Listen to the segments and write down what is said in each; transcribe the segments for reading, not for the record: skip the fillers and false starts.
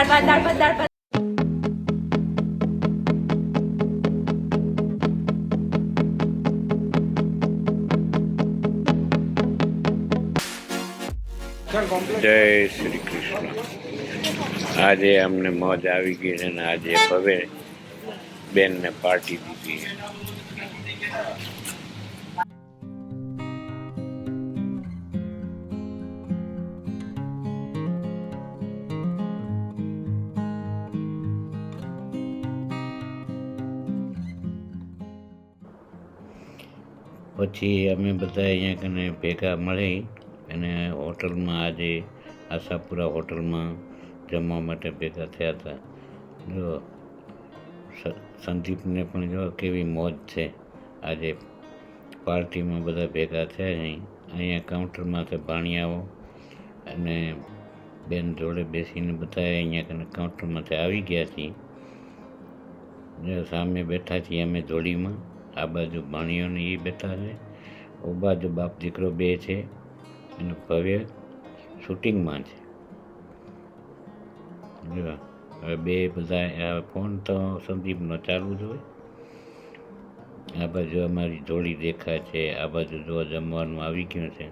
દાળ ભાત જય શ્રી કૃષ્ણ. આજે અમને મોજ આવી ગઈ છે ને આજે હવે બેનને પાર્ટી દીધી છે. પછી અમે બધા અહીંયા કને ભેગા મળી અને હોટલમાં આજે આશાપુરા હોટલમાં જમવા માટે ભેગા થયા હતા. જો સંદીપને પણ જો કેવી મોજ છે. આજે પાર્ટીમાં બધા ભેગા થયા નહીં. અહીંયા કાઉન્ટરમાંથી ભાણિયાઓ અને બેન જોડે બેસીને બધા અહીંયા કને કાઉન્ટરમાંથી આવી ગયા છીએ. જો સામે બેઠા છીએ અમે જોડીમાં. આ બાજુ ભાણીઓને એ બેઠા છે, ઓ બાજુ બાપ દીકરો બે છે અને ભવ્ય શૂટિંગમાં છે. જો હવે બે બધા ફોન તો સંદીપનો ચાલુ જ હોય. આ બાજુ અમારી જોડી દેખાય છે. આ બાજુ જો જમવાનું આવી ગયું છે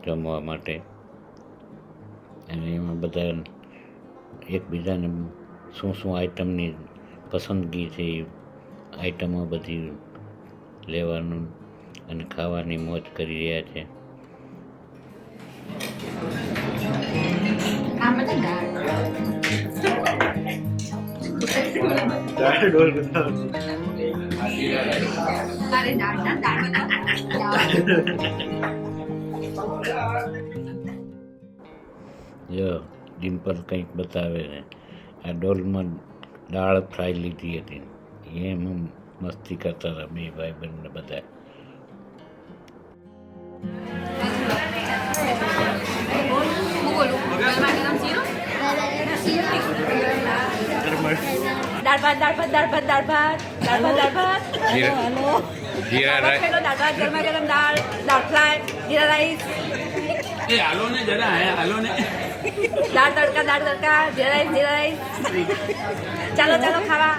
જમવા માટે અને એમાં બધા એકબીજાને શું શું આઈટમની પસંદગી છે એ આઈટમો બધી લેવાનું અને ખાવાની મોજ કરી રહ્યા છે. જો ડિમ્પલ કંઈક બતાવે ને આ ડોલમાં દાળ ફ્રાય લીધી હતી એમ મસ્તી કરતા હતા બે ભાઈ બંને બધા. જીરા રાઈસ, ગરમા ગરમ દાળ ફ્રાય, જીરા રાઈસ, હાલો ને જરા હાલો ને દાળ તડકા, જીરા રાઈસ. ચાલો ખાવા.